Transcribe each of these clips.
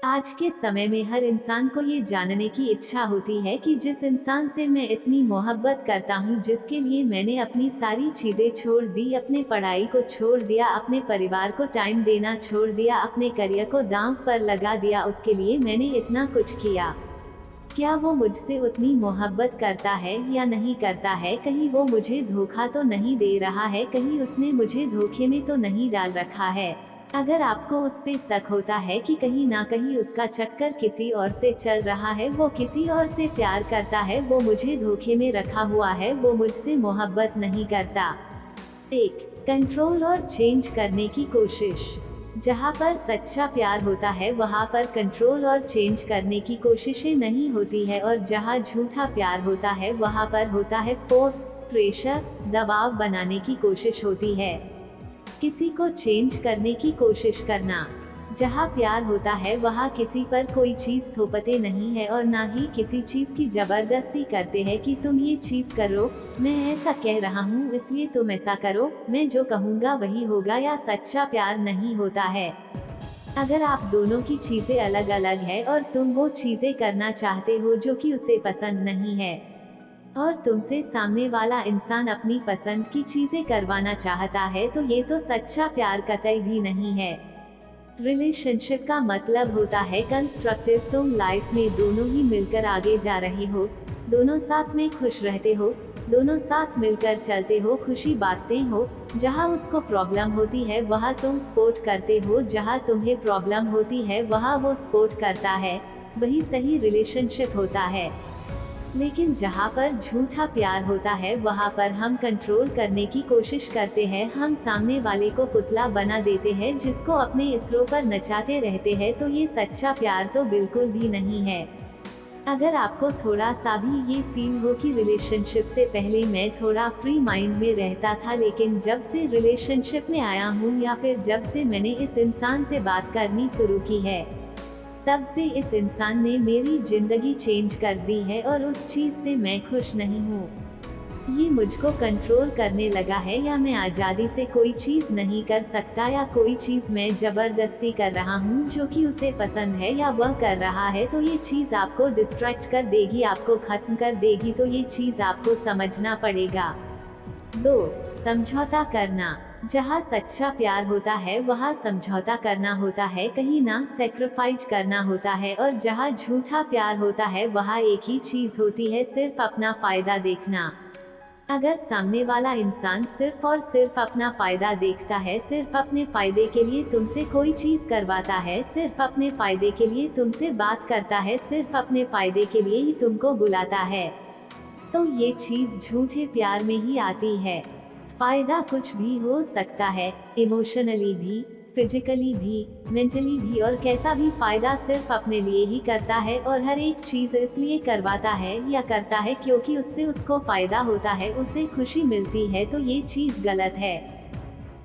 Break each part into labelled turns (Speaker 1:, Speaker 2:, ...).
Speaker 1: आज के समय में हर इंसान को ये जानने की इच्छा होती है कि जिस इंसान से मैं इतनी मोहब्बत करता हूँ, जिसके लिए मैंने अपनी सारी चीजें छोड़ दी, अपने पढ़ाई को छोड़ दिया, अपने परिवार को टाइम देना छोड़ दिया, अपने करियर को दांव पर लगा दिया, उसके लिए मैंने इतना कुछ किया, क्या वो मुझसे उतनी मोहब्बत करता है या नहीं करता है? कहीं वो मुझे धोखा तो नहीं दे रहा है? कहीं उसने मुझे धोखे में तो नहीं डाल रखा है? अगर आपको उस पे शक होता है कि कहीं ना कहीं उसका चक्कर किसी और से चल रहा है, वो किसी और से प्यार करता है, वो मुझे धोखे में रखा हुआ है, वो मुझसे मोहब्बत नहीं करता। 1. कंट्रोल और चेंज करने की कोशिश। जहाँ पर सच्चा प्यार होता है वहाँ पर कंट्रोल और चेंज करने की कोशिशें नहीं होती है, और जहाँ झूठा प्यार होता है वहाँ पर होता है फोर्स, प्रेशर, दबाव बनाने की कोशिश होती है, किसी को चेंज करने की कोशिश करना। जहाँ प्यार होता है वहाँ किसी पर कोई चीज थोपते नहीं है, और ना ही किसी चीज की जबरदस्ती करते हैं कि तुम ये चीज करो, मैं ऐसा कह रहा हूँ इसलिए तुम ऐसा करो, मैं जो कहूँगा वही होगा, या सच्चा प्यार नहीं होता है। अगर आप दोनों की चीजें अलग अलग है और तुम वो चीजें करना चाहते हो जो कि उसे पसंद नहीं है, और तुमसे सामने वाला इंसान अपनी पसंद की चीजें करवाना चाहता है, तो ये तो सच्चा प्यार कतई भी नहीं है। रिलेशनशिप का मतलब होता है कंस्ट्रक्टिव, तुम लाइफ में दोनों ही मिलकर आगे जा रहे हो, दोनों साथ में खुश रहते हो, दोनों साथ मिलकर चलते हो, खुशी बांटते हो, जहाँ उसको प्रॉब्लम होती है वहाँ तुम सपोर्ट करते हो, जहाँ तुम्हें प्रॉब्लम होती है वहाँ वो सपोर्ट करता है, वही सही रिलेशनशिप होता है। लेकिन जहाँ पर झूठा प्यार होता है वहाँ पर हम कंट्रोल करने की कोशिश करते हैं, हम सामने वाले को पुतला बना देते हैं जिसको अपने इसरो पर नचाते रहते हैं, तो ये सच्चा प्यार तो बिल्कुल भी नहीं है। अगर आपको थोड़ा सा भी ये फील हो कि रिलेशनशिप से पहले मैं थोड़ा फ्री माइंड में रहता था, लेकिन जब से रिलेशनशिप में आया हूँ या फिर जब से मैंने इस इंसान से बात करनी शुरू की है, तब से इस इंसान ने मेरी जिंदगी चेंज कर दी है, और उस चीज से मैं खुश नहीं हूँ। ये मुझको कंट्रोल करने लगा है, या मैं आज़ादी से कोई चीज नहीं कर सकता, या कोई चीज मैं जबरदस्ती कर रहा हूँ जो कि उसे पसंद है या वह कर रहा है, तो ये चीज आपको डिस्ट्रैक्ट कर देगी, आपको खत्म कर देगी, तो ये चीज आपको समझना पड़ेगा। 2. समझौता करना। जहाँ सच्चा प्यार होता है वहाँ समझौता करना होता है, कहीं ना सेक्रीफाइस करना होता है, और जहाँ झूठा प्यार होता है वहाँ एक ही चीज होती है, सिर्फ अपना फायदा देखना। अगर सामने वाला इंसान सिर्फ और सिर्फ अपना फायदा देखता है, सिर्फ अपने फायदे के लिए तुमसे कोई चीज करवाता है, सिर्फ अपने फायदे के लिए तुमसे बात करता है, सिर्फ अपने फायदे के लिए ही तुमको बुलाता है, तो ये चीज झूठे प्यार में ही आती है। फायदा कुछ भी हो सकता है, इमोशनली भी, फिजिकली भी, मेंटली भी, और कैसा भी फायदा सिर्फ अपने लिए ही करता है, और हर एक चीज इसलिए करवाता है या करता है क्योंकि उससे उसको फायदा होता है, उसे खुशी मिलती है, तो ये चीज गलत है।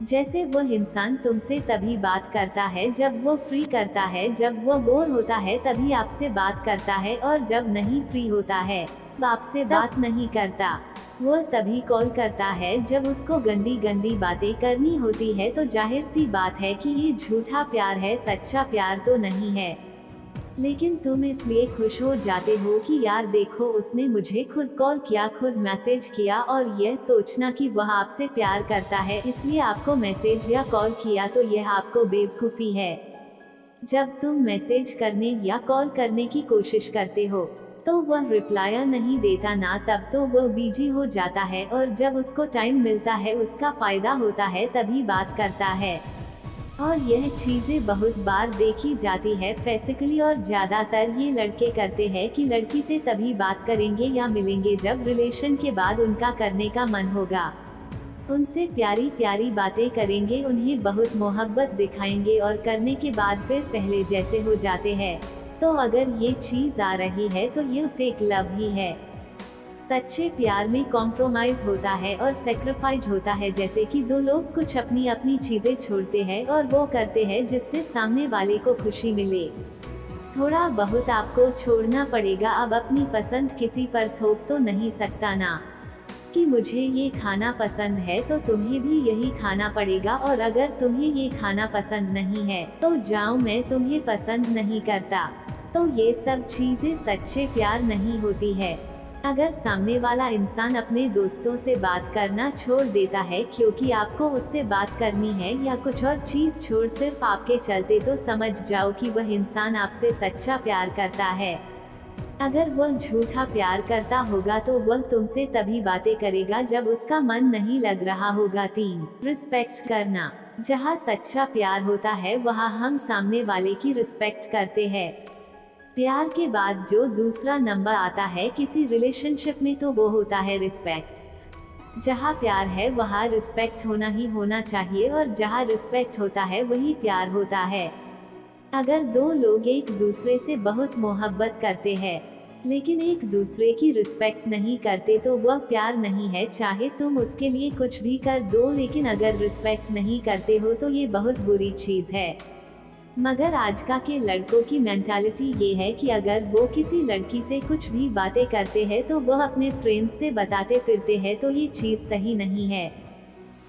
Speaker 1: जैसे वह इंसान तुमसे तभी बात करता है जब वो फ्री करता है, जब वो बोर होता है तभी आपसे बात करता है, और जब नहीं फ्री होता है आपसे बात नहीं करता। वो तभी कॉल करता है जब उसको गंदी गंदी बातें करनी होती है, तो जाहिर सी बात है कि ये झूठा प्यार है, सच्चा प्यार तो नहीं है। लेकिन तुम इसलिए खुश हो जाते हो कि यार देखो उसने मुझे खुद कॉल किया, खुद मैसेज किया, और यह सोचना कि वह आपसे प्यार करता है इसलिए आपको मैसेज या कॉल किया, तो यह आपको बेवकूफ़ी है। जब तुम मैसेज करने या कॉल करने की कोशिश करते हो तो वह रिप्लाई नहीं देता ना, तब तो वह बिजी हो जाता है, और जब उसको टाइम मिलता है, उसका फायदा होता है, तभी बात करता है। और यह चीजें बहुत बार देखी जाती है फिजिकली, और ज्यादातर ये लड़के करते हैं कि लड़की से तभी बात करेंगे या मिलेंगे जब रिलेशन के बाद उनका करने का मन होगा, उनसे प्यारी प्यारी बातें करेंगे, उन्हें बहुत मोहब्बत दिखाएंगे, और करने के बाद फिर पहले जैसे हो जाते हैं। तो अगर ये चीज आ रही है तो यह फेक लव ही है। सच्चे प्यार में कॉम्प्रोमाइज होता है और सेक्रीफाइस होता है, जैसे कि दो लोग कुछ अपनी अपनी चीजें छोड़ते हैं और वो करते हैं जिससे सामने वाले को खुशी मिले। थोड़ा बहुत आपको छोड़ना पड़ेगा, अब अपनी पसंद किसी पर थोप तो नहीं सकता ना। कि मुझे ये खाना पसंद है तो तुम्हें भी यही खाना पड़ेगा, और अगर तुम्हें ये खाना पसंद नहीं है तो जाओ, मैं तुम्हें पसंद नहीं करता। तो ये सब चीजें सच्चे प्यार नहीं होती है। अगर सामने वाला इंसान अपने दोस्तों से बात करना छोड़ देता है क्योंकि आपको उससे बात करनी है, या कुछ और चीज छोड़ सिर्फ आपके चलते, तो समझ जाओ कि वह इंसान आपसे सच्चा प्यार करता है। अगर वह झूठा प्यार करता होगा तो वह तुमसे तभी बातें करेगा जब उसका मन नहीं लग रहा होगा। 3. रिस्पेक्ट करना। जहाँ सच्चा प्यार होता है वहाँ हम सामने वाले की रिस्पेक्ट करते हैं। प्यार के बाद जो दूसरा नंबर आता है किसी रिलेशनशिप में तो वो होता है रिस्पेक्ट। जहाँ प्यार है वहाँ रिस्पेक्ट होना ही होना चाहिए, और जहाँ रिस्पेक्ट होता है वही प्यार होता है। अगर दो लोग एक दूसरे से बहुत मोहब्बत करते हैं लेकिन एक दूसरे की रिस्पेक्ट नहीं करते तो वह प्यार नहीं है। चाहे तुम उसके लिए कुछ भी कर दो, लेकिन अगर रिस्पेक्ट नहीं करते हो तो ये बहुत बुरी चीज़ है। मगर आजकल के लड़कों की मेंटालिटी ये है कि अगर वो किसी लड़की से कुछ भी बातें करते हैं तो वह अपने फ्रेंड्स से बताते फिरते हैं, तो ये चीज़ सही नहीं है।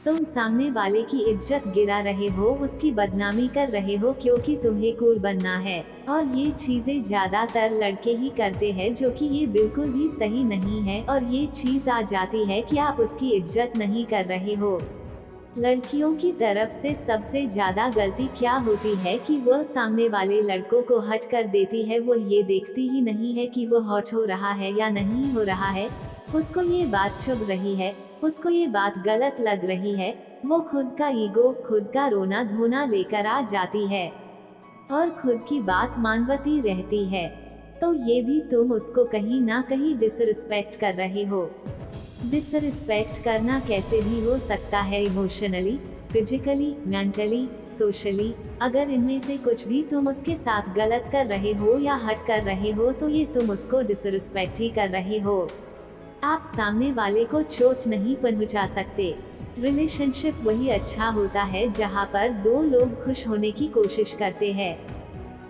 Speaker 1: तुम सामने वाले की इज्जत गिरा रहे हो, उसकी बदनामी कर रहे हो क्योंकि तुम्हें कूल बनना है, और ये चीजें ज्यादातर लड़के ही करते हैं, जो कि ये बिल्कुल भी सही नहीं है। और ये चीज आ जाती है कि आप उसकी इज्जत नहीं कर रहे हो। लड़कियों की तरफ से सबसे ज्यादा गलती क्या होती है कि वह सामने वाले लड़कों को हट कर देती है। वो ये देखती ही नहीं है कि वो हॉट हो रहा है या नहीं हो रहा है, उसको ये बात चुभ रही है, उसको ये बात गलत लग रही है। वो खुद का ईगो, खुद का रोना धोना लेकर आ जाती है और खुद की बात मानवती रहती है। तो ये भी तुम उसको कहीं ना कहीं डिसरिस्पेक्ट कर रहे हो। डिसरिस्पेक्ट करना कैसे भी हो सकता है, इमोशनली, फिजिकली, मेंटली, सोशली। अगर इनमें से कुछ भी तुम उसके साथ गलत कर रहे हो या हट कर रहे हो तो ये तुम उसको डिसरिस्पेक्ट ही कर रहे हो। आप सामने वाले को चोट नहीं पहुंचा सकते। रिलेशनशिप वही अच्छा होता है जहां पर दो लोग खुश होने की कोशिश करते हैं,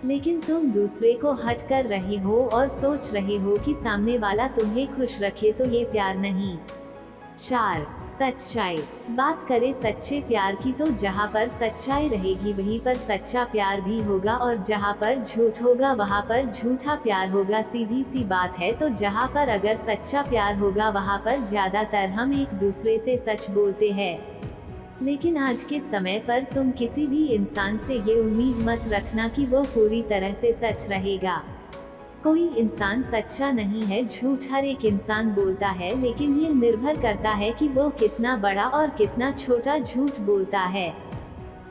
Speaker 1: लेकिन तुम दूसरे को हट कर रहे हो और सोच रहे हो कि सामने वाला तुम्हें खुश रखे, तो ये प्यार नहीं। 4. सच्चाई। बात करें सच्चे प्यार की तो जहाँ पर सच्चाई रहेगी वहीं पर सच्चा प्यार भी होगा, और जहाँ पर झूठ होगा वहाँ पर झूठा प्यार होगा। सीधी सी बात है। तो जहाँ पर अगर सच्चा प्यार होगा वहाँ पर ज्यादातर हम एक दूसरे से सच बोलते हैं, लेकिन आज के समय पर तुम किसी भी इंसान से ये उम्मीद मत रखना कि वो पूरी तरह से सच रहेगा। कोई इंसान सच्चा नहीं है, झूठ हर एक इंसान बोलता है, लेकिन ये निर्भर करता है कि वो कितना बड़ा और कितना छोटा झूठ बोलता है।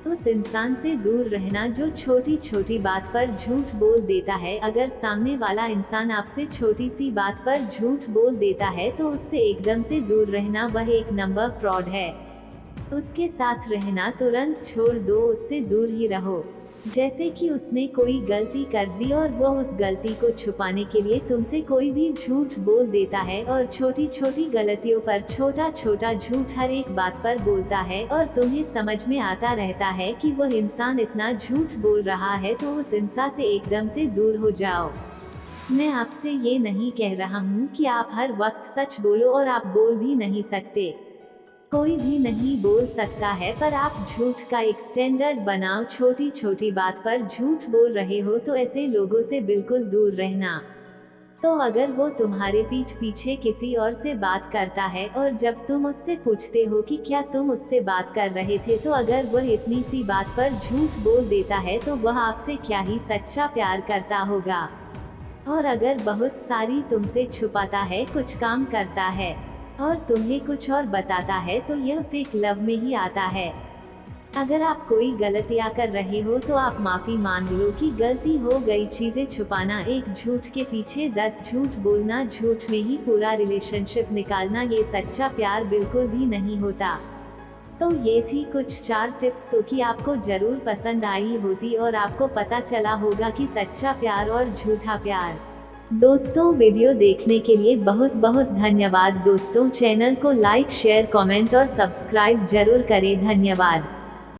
Speaker 1: उस इंसान से दूर रहना जो छोटी छोटी बात पर झूठ बोल देता है। अगर सामने वाला इंसान आपसे छोटी सी बात पर झूठ बोल देता है तो उससे एकदम से दूर रहना, वह एक नंबर फ्रॉड है। उसके साथ रहना तुरंत छोड़ दो, उससे दूर ही रहो। जैसे कि उसने कोई गलती कर दी और वो उस गलती को छुपाने के लिए तुमसे कोई भी झूठ बोल देता है, और छोटी छोटी गलतियों पर छोटा छोटा झूठ हर एक बात पर बोलता है, और तुम्हें समझ में आता रहता है कि वह इंसान इतना झूठ बोल रहा है, तो उस इंसान से एकदम से दूर हो जाओ। मैं आपसे ये नहीं कह रहा हूँ कि आप हर वक्त सच बोलो, और आप बोल भी नहीं सकते, कोई भी नहीं बोल सकता है, पर आप झूठ का एक स्टैंडर्ड बनाओ। छोटी छोटी बात पर झूठ बोल रहे हो तो ऐसे लोगों से बिल्कुल दूर रहना। तो अगर वो तुम्हारे पीठ पीछे किसी और से बात करता है और जब तुम उससे पूछते हो कि क्या तुम उससे बात कर रहे थे, तो अगर वह इतनी सी बात पर झूठ बोल देता है तो वह आपसे क्या ही सच्चा प्यार करता होगा। और अगर बहुत सारी तुमसे छुपाता है, कुछ काम करता है और तुम्हें कुछ और बताता है, तो यह फेक लव में ही आता है। अगर आप कोई गलतियां कर रहे हो तो आप माफी मांग लो कि गलती हो गई। चीजें छुपाना, एक झूठ के पीछे 10 झूठ बोलना, झूठ में ही पूरा रिलेशनशिप निकालना, ये सच्चा प्यार बिल्कुल भी नहीं होता। तो ये थी कुछ 4 टिप्स, तो कि आपको जरूर पसंद आई होती और आपको पता चला होगा कि सच्चा प्यार और झूठा प्यार। दोस्तों, वीडियो देखने के लिए बहुत बहुत धन्यवाद। दोस्तों, चैनल को लाइक, शेयर, कमेंट और सब्सक्राइब जरूर करें। धन्यवाद।